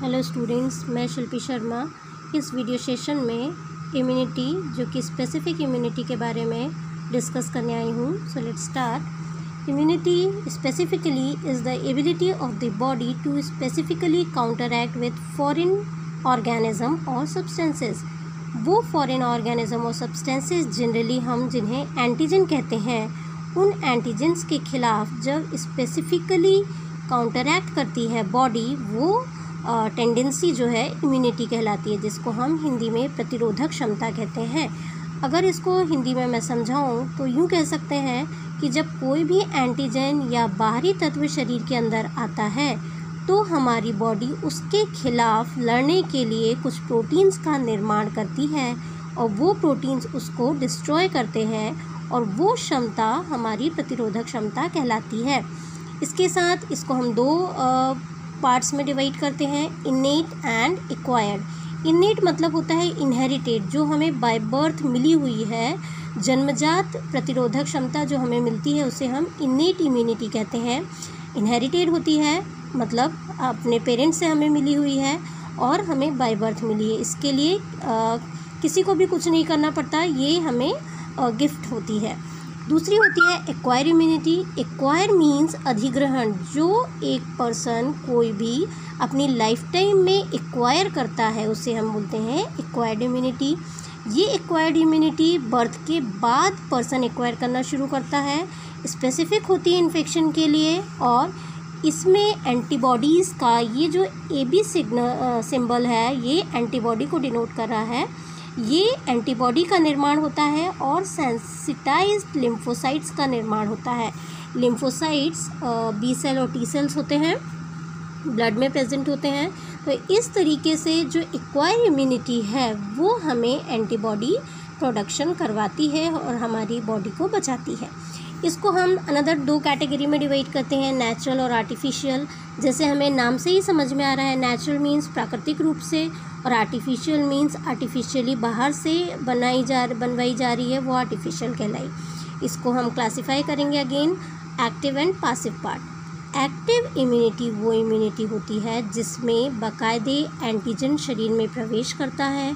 Hello students, मैं शिल्पी शर्मा इस video session में इम्यूनिटी जो कि स्पेसिफिक इम्यूनिटी के बारे में डिस्कस करने आई हूँ। So let's start. Immunity specifically is the ability of the body to specifically counteract with foreign organism और सब्सटेंसेस। वो फॉरेन ऑर्गेनिज्म और सब्सटेंसेस जनरली हम जिन्हें एंटीजन कहते हैं, उन एंटीजन्स के खिलाफ जब स्पेसिफिकली काउंटरएक्ट करती है बॉडी, वो टेंडेंसी जो है इम्यूनिटी कहलाती है, जिसको हम हिंदी में प्रतिरोधक क्षमता कहते हैं। अगर इसको हिंदी में मैं समझाऊं तो यूँ कह सकते हैं कि जब कोई भी एंटीजन या बाहरी तत्व शरीर के अंदर आता है तो हमारी बॉडी उसके खिलाफ लड़ने के लिए कुछ प्रोटीन्स का निर्माण करती है और वो प्रोटीन्स उसको डिस्ट्रॉय करते हैं और वो क्षमता हमारी प्रतिरोधक क्षमता कहलाती है। इसके साथ इसको हम दो पार्ट्स में डिवाइड करते हैं, इनेट एंड एक्वायर्ड। इनेट मतलब होता है इनहेरिटेड, जो हमें बाय बर्थ मिली हुई है, जन्मजात प्रतिरोधक क्षमता जो हमें मिलती है उसे हम इनेट इम्यूनिटी कहते हैं। इनहेरिटेड होती है मतलब अपने पेरेंट्स से हमें मिली हुई है और हमें बाय बर्थ मिली है, इसके लिए किसी को भी कुछ नहीं करना पड़ता, ये हमें गिफ्ट होती है। दूसरी होती है एक्वायर इम्यूनिटी। एक्वायर मीन्स अधिग्रहण, जो एक पर्सन कोई भी अपनी लाइफ टाइम में एक्वायर करता है उसे हम बोलते हैं एक्वायर्ड इम्यूनिटी। ये एक्वायर्ड इम्यूनिटी बर्थ के बाद पर्सन एक्वायर करना शुरू करता है, स्पेसिफिक होती है इन्फेक्शन के लिए, और इसमें एंटीबॉडीज़ का ये जो AB सिंबल है, ये एंटीबॉडी को डिनोट कर रहा है। ये एंटीबॉडी का निर्माण होता है और सेंसिटाइज्ड लिम्फोसाइट्स का निर्माण होता है। लिम्फोसाइट्स B सेल और T सेल्स होते हैं, ब्लड में प्रेजेंट होते हैं। तो इस तरीके से जो एक्वायर इम्यूनिटी है वो हमें एंटीबॉडी प्रोडक्शन करवाती है और हमारी बॉडी को बचाती है। इसको हम अनदर दो कैटेगरी में डिवाइड करते हैं, नेचुरल और आर्टिफिशियल। जैसे हमें नाम से ही समझ में आ रहा है, नेचुरल मीन्स प्राकृतिक रूप से और आर्टिफिशियल मीन्स आर्टिफिशियली बाहर से बनवाई जा रही है, वो आर्टिफिशियल कहलाई। इसको हम क्लासिफाई करेंगे again active and passive part. Active immunity वो इम्यूनिटी होती है जिसमें बाकायदे एंटीजन शरीर में प्रवेश करता है।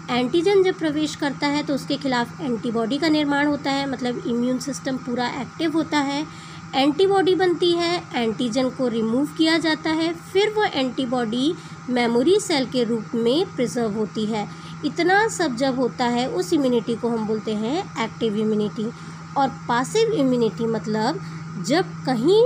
एंटीजन जब प्रवेश करता है तो उसके खिलाफ एंटीबॉडी का निर्माण होता है, मतलब इम्यून सिस्टम पूरा एक्टिव होता है, एंटीबॉडी बनती है, एंटीजन को रिमूव किया जाता है, फिर वो एंटीबॉडी मेमोरी सेल के रूप में प्रिजर्व होती है। इतना सब जब होता है उस इम्यूनिटी को हम बोलते हैं एक्टिव इम्यूनिटी। और पासिव इम्यूनिटी मतलब जब कहीं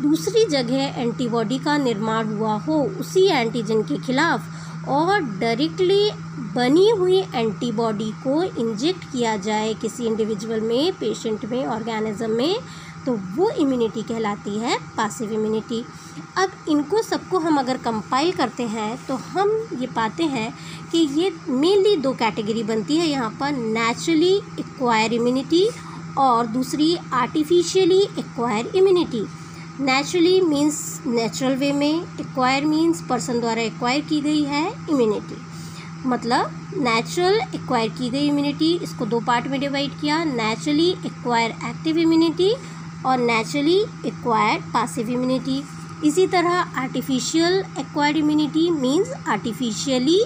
दूसरी जगह एंटीबॉडी का निर्माण हुआ हो उसी एंटीजन के खिलाफ और डायरेक्टली बनी हुई एंटीबॉडी को इंजेक्ट किया जाए किसी इंडिविजुअल में, पेशेंट में, ऑर्गेनिज्म में, तो वो इम्यूनिटी कहलाती है पासिव इम्यूनिटी। अब इनको सबको हम अगर कंपाइल करते हैं तो हम ये पाते हैं कि ये मेनली दो कैटेगरी बनती है यहाँ पर, नेचुरली एक्वायर इम्यूनिटी और दूसरी artificially acquire immunity. Naturally means natural way में, एक्वायर मीन्स पर्सन द्वारा एक्वायर की गई है इम्यूनिटी। मतलब नेचुरल एक्वायर की गई इम्यूनिटी, इसको दो पार्ट में डिवाइड किया, नेचुरली एक्वायर एक्टिव इम्यूनिटी और नेचुरली एक्वायर्ड पासिव इम्यूनिटी। इसी तरह artificial acquired immunity means artificially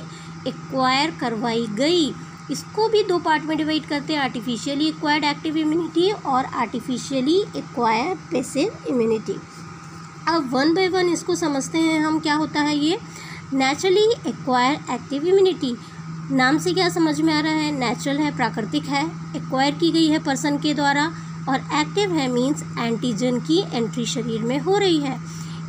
acquire करवाई गई, इसको भी दो पार्ट में डिवाइड करते हैं, आर्टिफिशियली एक्वायर्ड एक्टिव इम्यूनिटी और आर्टिफिशियली एक्वायर्ड पैसिव इम्यूनिटी। अब वन बाय वन इसको समझते हैं हम, क्या होता है ये नेचुरली एक्वायर्ड एक्टिव इम्यूनिटी। नाम से क्या समझ में आ रहा है, नेचुरल है, प्राकृतिक है, एक्वायर की गई है पर्सन के द्वारा, और एक्टिव है मीन्स एंटीजन की एंट्री शरीर में हो रही है।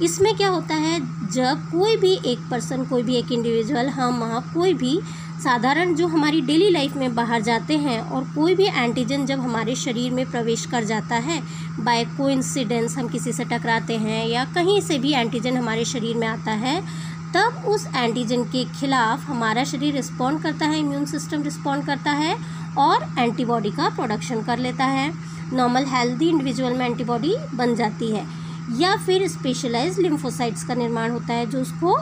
इसमें क्या होता है, जब कोई भी एक पर्सन, कोई भी एक इंडिविजुअल, हम वहाँ कोई भी साधारण जो हमारी डेली लाइफ में बाहर जाते हैं और कोई भी एंटीजन जब हमारे शरीर में प्रवेश कर जाता है, बाय कोइंसिडेंस हम किसी से टकराते हैं या कहीं से भी एंटीजन हमारे शरीर में आता है, तब उस एंटीजन के खिलाफ हमारा शरीर रिस्पॉन्ड करता है, इम्यून सिस्टम रिस्पॉन्ड करता है और एंटीबॉडी का प्रोडक्शन कर लेता है। नॉर्मल हेल्दी इंडिविजुअल में एंटीबॉडी बन जाती है, या फिर स्पेशलाइज्ड लिम्फोसाइट्स का निर्माण होता है जो उसको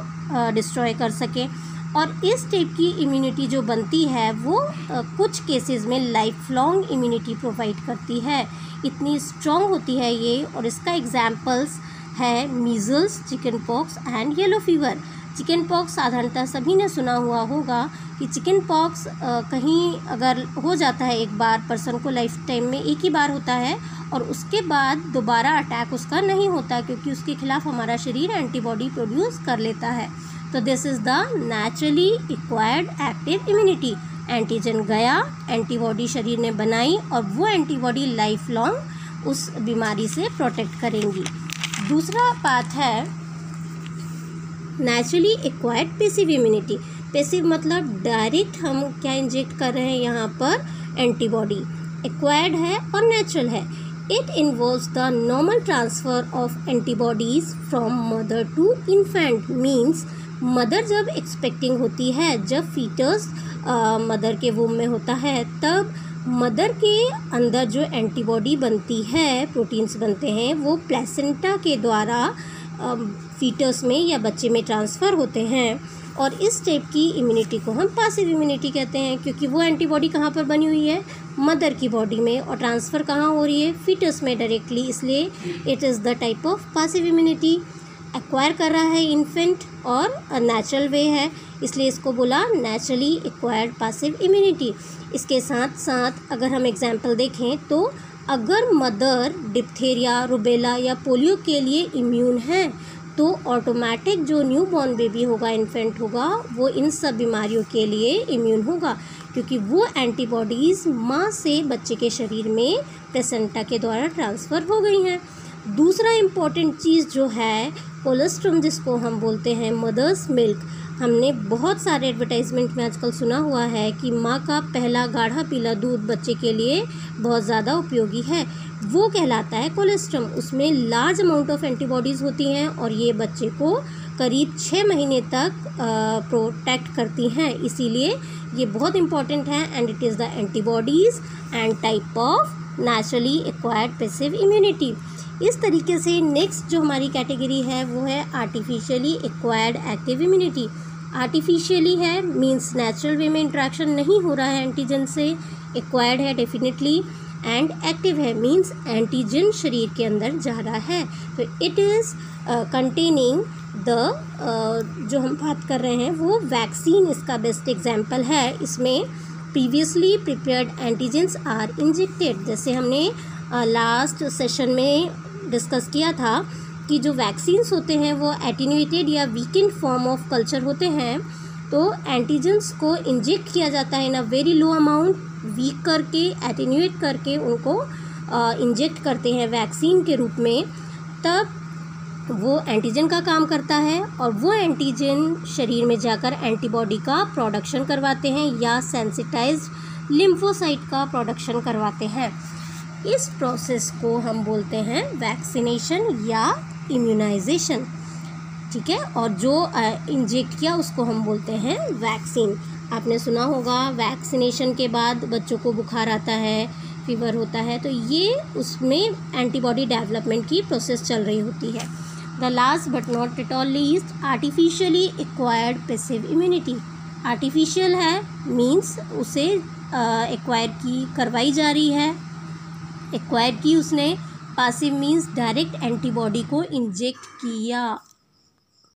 डिस्ट्रॉय कर सके। और इस टाइप की इम्यूनिटी जो बनती है वो कुछ केसेस में लाइफ लॉन्ग इम्यूनिटी प्रोवाइड करती है, इतनी स्ट्रॉन्ग होती है ये। और इसका एग्जाम्पल्स है measles, chicken pox and yellow fever. Chicken pox साधारणतः सभी ने सुना हुआ होगा कि चिकन पॉक्स कहीं अगर हो जाता है एक बार पर्सन को, लाइफ टाइम में एक ही बार होता है और उसके बाद दोबारा अटैक उसका नहीं होता, क्योंकि उसके खिलाफ हमारा शरीर एंटीबॉडी प्रोड्यूस कर लेता है। तो this is the naturally acquired active immunity. Antigen गया, एंटीबॉडी शरीर ने बनाई और वो एंटीबॉडी लाइफ लॉन्ग उस बीमारी से प्रोटेक्ट करेंगी। दूसरा पार्ट है naturally acquired passive immunity. Passive मतलब डायरेक्ट हम क्या इंजेक्ट कर रहे हैं यहाँ पर, एंटीबॉडी। एक्वायर्ड है और नेचुरल है। It involves the normal transfer of antibodies from mother to infant. Means mother जब एक्सपेक्टिंग होती है, जब फीटस मदर के वूम में होता है, तब मदर के अंदर जो एंटीबॉडी बनती है, प्रोटीन्स बनते हैं, वो प्लेसेंटा के द्वारा फीटस में या बच्चे में ट्रांसफ़र होते हैं। और इस टाइप की इम्यूनिटी को हम पैसिव इम्यूनिटी कहते हैं, क्योंकि वो एंटीबॉडी कहाँ पर बनी हुई है, मदर की बॉडी में, और ट्रांसफ़र कहाँ हो रही है, फीटस में डायरेक्टली, इसलिए it is the type of passive immunity. Acquire कर रहा है इन्फेंट और नेचुरल वे है, इसलिए इसको बोला नेचुरली एक्वायर्ड पैसिव इम्यूनिटी। इसके साथ साथ अगर हम एग्जाम्पल देखें तो अगर मदर डिप्थेरिया, रुबेला या पोलियो के लिए इम्यून है तो ऑटोमेटिक जो न्यू बॉर्न बेबी होगा, इन्फेंट होगा, वो इन सब बीमारियों के लिए इम्यून होगा, क्योंकि वो एंटीबॉडीज़ माँ से बच्चे के शरीर में प्लेसेंटा के द्वारा ट्रांसफ़र हो गई हैं। दूसरा इम्पॉर्टेंट चीज़ जो है कोलेस्ट्रम, जिसको हम बोलते हैं मदर्स मिल्क। हमने बहुत सारे एडवर्टाइजमेंट में आजकल सुना हुआ है कि माँ का पहला गाढ़ा पीला दूध बच्चे के लिए बहुत ज़्यादा उपयोगी है, वो कहलाता है कोलेस्ट्रम। उसमें लार्ज अमाउंट ऑफ एंटीबॉडीज़ होती हैं और ये बच्चे को करीब 6 महीने तक प्रोटेक्ट करती हैं, इसीलिए ये बहुत इंपॉर्टेंट है। And it is the antibodies and type of naturally acquired passive immunity. इस तरीके से नेक्स्ट जो हमारी कैटेगरी है वो है artificially acquired active immunity. Artificially है मींस नेचुरल वे में इंट्रैक्शन नहीं हो रहा है एंटीजन से, एक्वायर्ड है डेफिनेटली, एंड एक्टिव है मींस एंटीजन शरीर के अंदर जा रहा है। तो इट इज़ कंटेनिंग द जो हम बात कर रहे हैं वो वैक्सीन इसका बेस्ट एग्जाम्पल है। इसमें previously prepared antigens are injected. जैसे हमने लास्ट सेशन में डिस्कस किया था कि जो वैक्सीन्स होते हैं वो एटीन्यूएटेड या वीकेंड फॉर्म ऑफ कल्चर होते हैं, तो एंटीजेंस को इंजेक्ट किया जाता है in a very low amount, weak करके, एटीन्यूएट करके उनको इंजेक्ट करते हैं वैक्सीन के रूप में। तब वो एंटीजन का काम करता है और वो एंटीजन शरीर में जाकर एंटीबॉडी का प्रोडक्शन करवाते हैं या सेंसिटाइज्ड लिम्फोसाइट का प्रोडक्शन करवाते हैं। इस प्रोसेस को हम बोलते हैं वैक्सीनेशन या इम्यूनाइजेशन, ठीक है। और जो इंजेक्ट किया उसको हम बोलते हैं वैक्सीन। आपने सुना होगा वैक्सीनेशन के बाद बच्चों को बुखार आता है, फीवर होता है, तो ये उसमें एंटीबॉडी डेवलपमेंट की प्रोसेस चल रही होती है। The last but not at all least artificially acquired passive immunity. Artificial है मीन्स उसे एक्वायर की करवाई जा रही है, एक्वायर की उसने। पैसिव मीन्स डायरेक्ट एंटीबॉडी को इंजेक्ट किया।